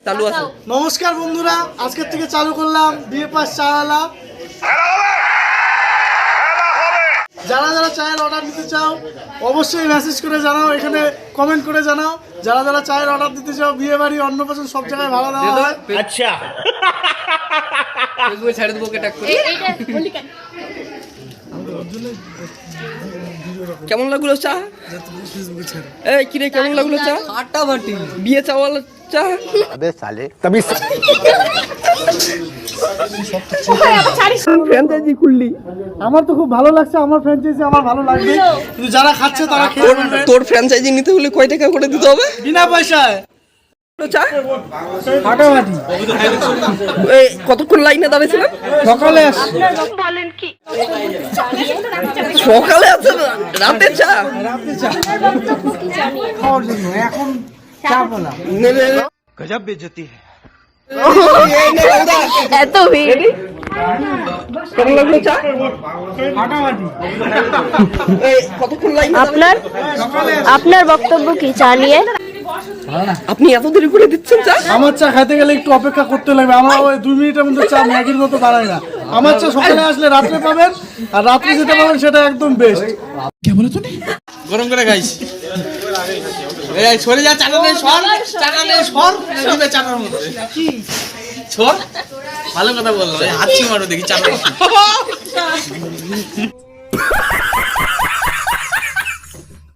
চালু আছে। নমস্কার বন্ধুরা, আজকের থেকে চালু করলাম বিয়ে পাস চাওয়ালা। যারা যারা চায়ের অর্ডার দিতে চাও অবশ্যই মেসেজ করে জানাও, এখানে কমেন্ট করে জানাও। যারা যারা চায়ের অর্ডার দিতে চাও, বিয়ে বাড়ি, অন্নপ্রাশন সব জায়গায় ভাড়া দেওয়া হয়। আচ্ছা, ফেসবুকে ছেড়ে দেবো ট্যাগ করে। কেমন লাগলো চা? এই কিরে কেমন লাগলো চা? ফাটাফাটি বিয়ে চাওয়ালা চা। আবে সালে তবে ফ্র্যাঞ্চাইজি খুললি। আমার তো খুব ভালো লাগছে, আমার ফ্র্যাঞ্চাইজি আমার ভালো লাগবে, কিন্তু যারা খাচ্ছে তারা খেয়ে নেবে। তোর ফ্র্যাঞ্চাইজি নিতে হলে কয় টাকা করে দিতে হবে? বিনা পয়সায় চা ফাটাফাটি। এই কতক্ষণ লাইনে দাঁড়িয়েছিলাম? সকালে আসছে। বলেন কি সকালে আছে না রাতে চা? রাতে চা খাওয়ার জন্য, এখন চা বলা গজব বেজতি এত ভিড় কেমন লাগলো চা? ফাটাফাটি। এই কতক্ষণ লাইনে আপনার বক্তব্য কি চা নিয়ে? আপনি এত দেরি করে দিচ্ছেন চা? আমার চা খাইতে গেলে একটু অপেক্ষা করতে লাগবে। আমরা ওই 2 মিনিটের মধ্যে চা ম্যাগির মতো বানাই না। আমার চা সকালে আসলে রাত্রে পাবেন, আর রাত্রে যেটা পাবেন সেটা একদম বেস্ট। গরম করে খাইস। এই সরে যা, চাটা নে সর, চাটা নে সর, দিবে চাটার মধ্যে সর। ভালো কথা বললো, হাতছি মারো দেখি চাটা।